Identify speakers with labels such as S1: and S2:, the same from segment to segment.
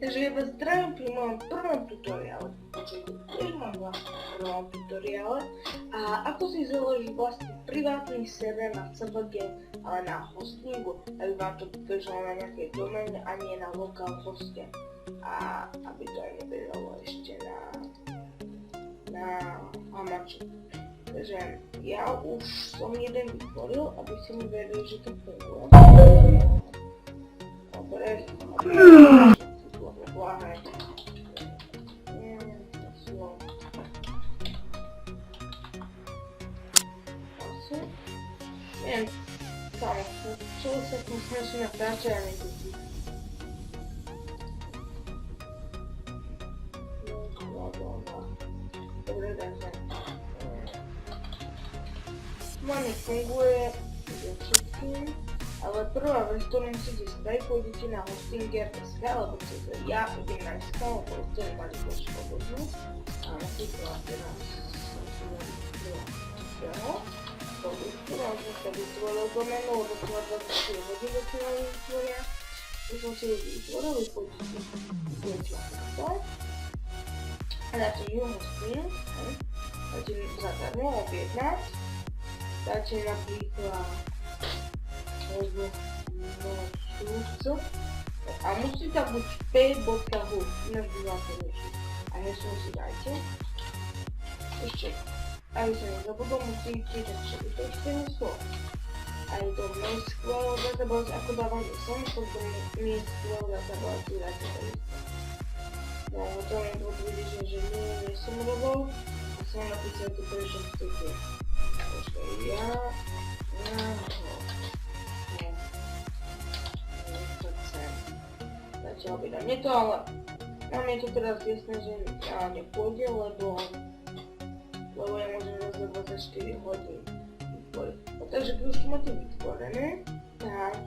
S1: Takže ja vás zdravím pri mojom prvom tutoriále. Počujte, tiež mám vlastne prvom tutoriále. A ako si založiť vlastne privátny server na CBG, ale na hostingu, aby vám to bežalo na nejakej doméne a nie na localhoste. A aby to aj nebežalo ešte na hamači. Takže ja už som jeden vytvoril, aby si mi vedeli, že to funguje. Dobre, Láhaj. Asi. Neviem, samo, čo sa tým snaží na práce a nekúti. Dobre, takže. Mani funguje všetkým. Ale prvá vec, ktorú musíte spraviť, pôjdete na hostinger.sk, alebo cez ja idem na SK, lebo to je mali poškodu. A napríklad teraz som si vytvoril produktu, a som sa vytvoril doménu, lebo som na 24 hodín dokonali vytvoria. Už som si ju vytvoril, pôjdete na to. A dáte new hosting, dáte zadarmo objednať. Dáte napríklad a musí tam buď p.hu, ináč by vám to nešiel. A heslo si dajte. Ešte, aby sa nezabudol, musíte dať to ešte heslo. A je to MySQL databáze, ako dávam som to do MySQL databáze, dáte to isté. No, to len vidíte, že nie som robil a som napísal to, prečo chcete. Počkaj, objednať. Nie to, ale nám je to teraz jasné, že nepôjde, lebo ja môžem raz za 24 hodín vytvoriť. Takže keď už to máte vytvorené, tak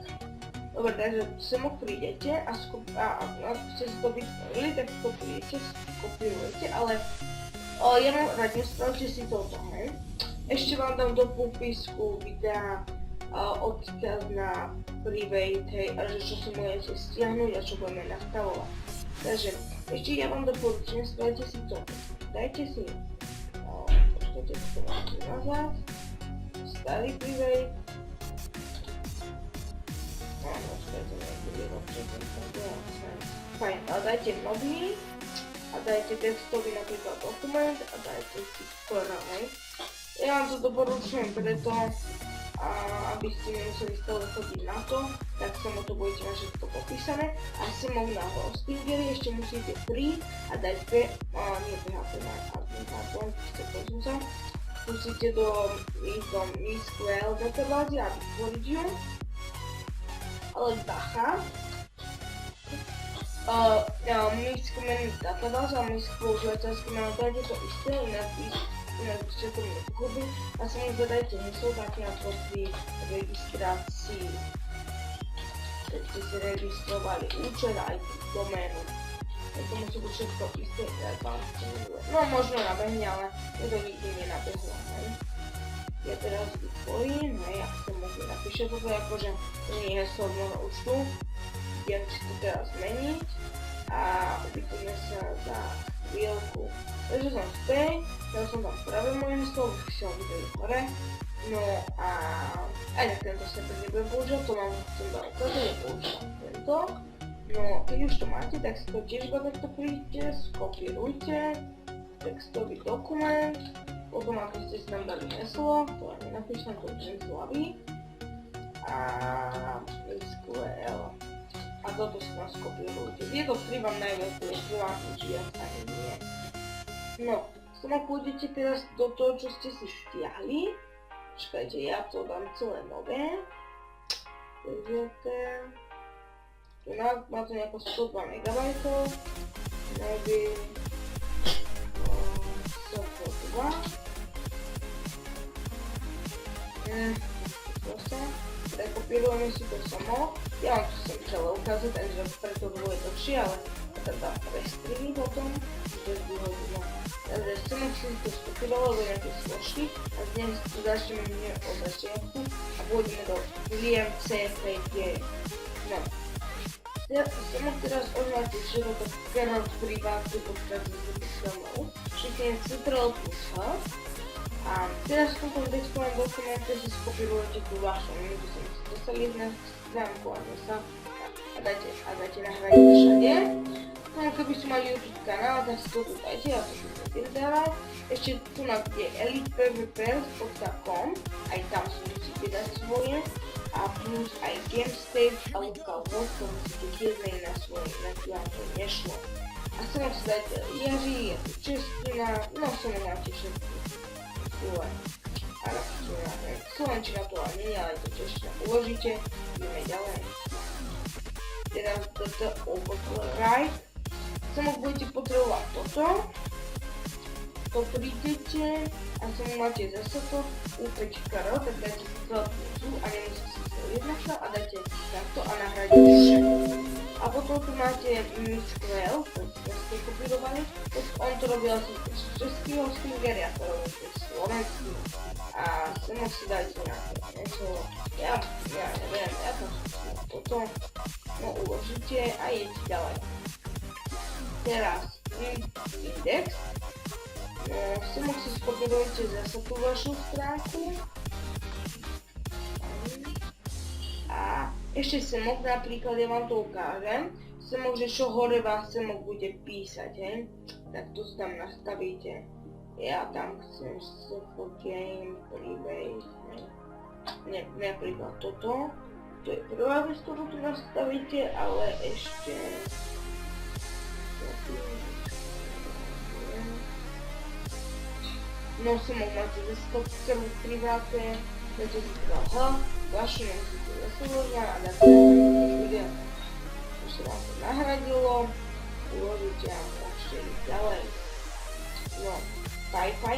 S1: dobre, takže sem prídete a ste si to vytvorili, tak to prídete, skopírujete, ale ja mám radne, spravte si toto, hej. Ešte vám dám do popisku videa odkaz na private, hej, a že čo si môžete stiahnuť a čo budeme nastavovať. Takže ešte ja vám doporučujem, spravte si to. Dajte si, počkajte si to máte nazad, starý private. Počkajte, fajn, ale dajte nový a dajte textový napríklad dokument a dajte si skoro, hej. Ja vám to doporučujem preto, aby ste nemuseli stále chodiť na to, tak samo to budete mať všetko popísané. A sem na hostingeri ešte musíte prísť a dať nie PHP na admin, pardon, musíte ísť do MySQL databázy a vytvoriť ju. Ale bacha, MySQL databáza a MySQL užívateľský meno, to je to isté, inak by ste to nepochopili a sa mi zadajte heslo také ako pri registrácii, keď ste si registrovali účet aj doménu. To musí byť všetko isté, tak vám to nebudú. No možno nabehne, ale je to nikdy nenabehlo, hej. Ja teraz vytvorím, hej, ak to možno napíše, toto je akože to nie je heslo môjho účtu. Idem si to teraz zmeniť a uvidíme sa za chvíľku. Takže som späť, dal som tam práve moje heslo, už si ho videli hore. No a aj tak tento server nebudem používať, to vám chcem dať ukázať, že používam tento. No keď už to máte, tak si to tiež iba takto príďte, skopírujte textový dokument, potom ako ste si tam dali heslo, to aj nenapíšem, to budem z hlavy. A SQL. A toto si tam skopírujte. Tieto 3 vám najviac bude privátne žiať ani nie. No, sama pôjdete teraz do toho, čo ste si stiahli. Počkajte, ja to dám celé nové. Tu má to nejako 102 MB. Maybe SOFO2. Proste. Prekopírujeme si to samo. Ja vám to sem celé ukázať, takže preto to bude dlhšie, ale teda prestrihni potom, že vyhodíme. Takže som si to skopíroval do nejaké složky a dnes začneme od začiatku a pôjdeme do VMCPG. No, Teraz označiť, že to Geralt privátny počkať z domov. Šikne Ctrl plus H. A teraz v tomto textovom dokumente si skopírujete tú vašu. My by sme si dostali na stránku a dajte nahradiť všade. No a keby ste mali YouTube kanál, tak si to tu dajte, ja to tu nevyrdala. Ešte tu na kde elitepvp.com, aj tam si musíte dať svoje. A plus aj GameStage a Lookout, to musíte tiež dať na svoje, inak vám to nešlo. A sem si dajte jazyk, je tu čeština, no sem máte všetky. Slovenčina to ale nie, ale to čeština uložíte, ideme ďalej. Teraz toto override. Sem budete potrebovať toto. To prídete a sem máte zase to U5.ro, tak dajte si celé plusu a nemusíte si to jednačo a dajte takto a nahradíte všetko. A potom tu máte Mixquel, to ste kopírovali, on to robil asi z českého Stinger, ja to robím z slovenský. A sem si dajte na to niečo, ja neviem, ja to toto, no uložíte a jedete ďalej. Teraz index. No, sem si skopírujete zase tú vašu stránku. A ešte semok, napríklad ja vám to ukážem. Semok, že čo hore vám semok bude písať, hej. Tak to si tam nastavíte. Ja tam chcem semok game, freebase, hej. Napríklad toto. To je prvá vec, ktorú tu nastavíte, ale ešte... No semok máte ze 100 celú privátne, dáte si teda H, vašu nemusíte zase uložať a dáte video. Už sa vám to nahradilo, uložíte a môžete ísť ďalej. No, Wi-Fi,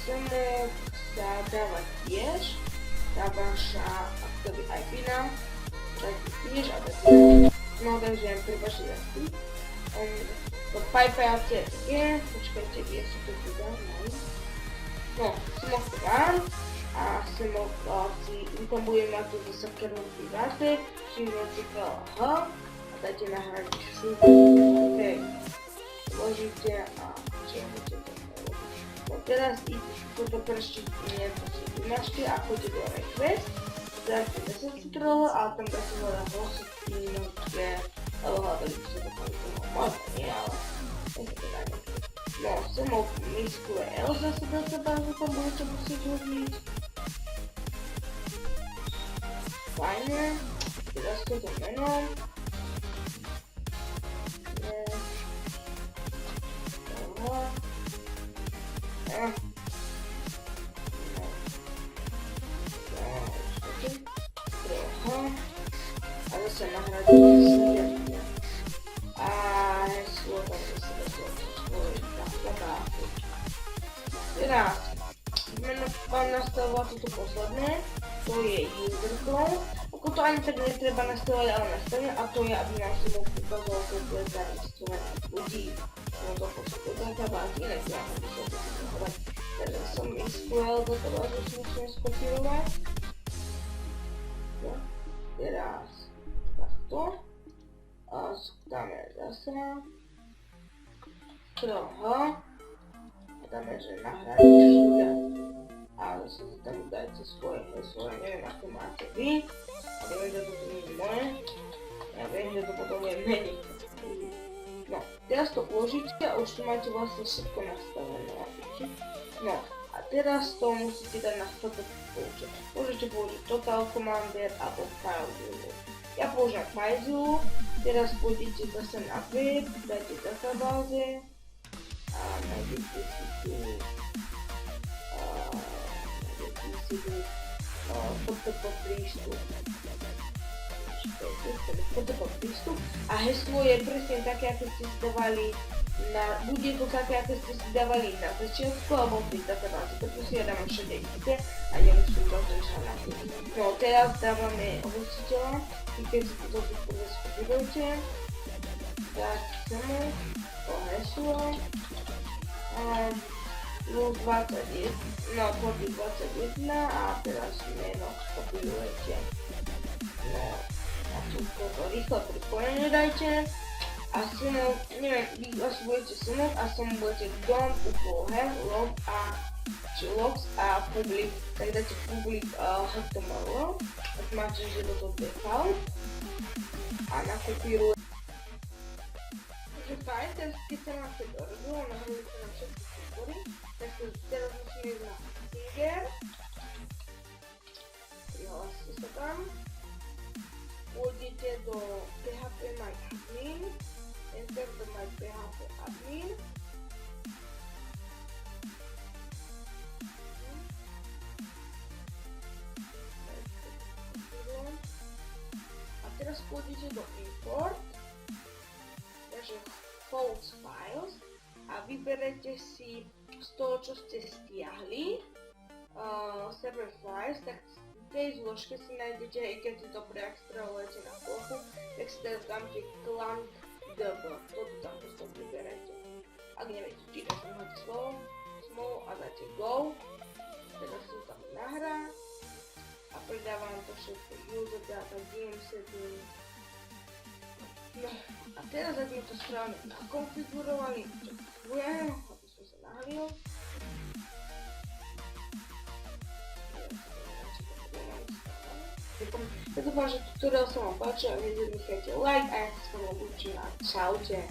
S1: semok sa dáva tiež, tá vaša aktový IP-na, dáte tiež a dáte, no takže prepáčte za tým. To Wi-Fi je, počkajte, kde si to tu dám, no, semok to dám a semok si, tam budem mať to zase kernel priváte, čiže Ctrl H a dajte nahradiť všude, ok, vložíte a čo budete to robiť. No teraz toto preštípne, to si vymažte a choďte do request, dáte 10 Ctrl a tam dáte hľadá hlasotnínočke, ale hľadali by sa to kvalitného, možno nie, ale nechce to dať. No, semok Mixquel zase databázu tam budete musieť hodniť. Fajne, teraz toto meno. A zase nahradíme všetky. A heslo tam zase doslovne svoje databázy. Teraz meno vám nastavovať toto posledné, to je user.com. Ako to ani tak netreba nastavovať, ale nastavím a to je, aby nám si mohl ukázal, koľko je zaregistrovaných ľudí. No to počítajú databázy, inak ja mám to skopírovať. Takže som Mixquel databázu si musím skopírovať. Teraz takto. A dáme zase Ctrl H a dáme, že nahradiť všude. A zase tam dajte svoje heslo, ja neviem ako máte vy. A viem, že toto nie je moje. Ja viem, že to potom je meniť. No, teraz to uložíte a už tu máte vlastne všetko nastavené. No, a teraz to musíte dať na toto použiť. Môžete použiť Total Commander alebo FileZilla. Ja použijem FileZilla, teraz pôjdete zase na web, dajte databáze a nájdete si tu prístup a heslo je presne také, ako ste si dávali bude to také, ako ste si dávali na začiatku alebo pri databáze, preto si ja dávam všade idete a nemusím to zrešať. No teraz dávame hostiteľa, keď si to prvé skopírujte, tak chceme to heslo plus 21, no kódy 21 a teraz meno skopírujete. No, a máte toto rýchle pripojenie dajte a sumou, neviem, vy asi budete sumov a som budete dom u polohe, log a public, tak dáte public HTML, tak máte, že toto default a nakopíruje. Takže fajn, keď sa nám to dorobilo, nahrali sa na všetky súbory, tak teraz musíme ísť na Finger, prihláste sa tam, pôjdete do PHP My Admin, enter do My PHP Admin, a teraz pôjdete do Import, takže False Files a vyberete si z toho, čo ste stiahli, server files, tak v tej zložke si nájdete, i keď si to preextrahujete na plochu, tak si teraz dáte clang db, toto tam prosto vyberete. Ak neviete čítať, máte slovo a dáte go, teraz to tam nahrá a pridávam to všetko user data, game setting. No a teraz, ak sme to správne nakonfigurovali, čekujem, aby sme sa nahrali. Ja dúfam, že tutoriál sa vám páčil a vy zanechajte like a ja sa s vami učím a čaute.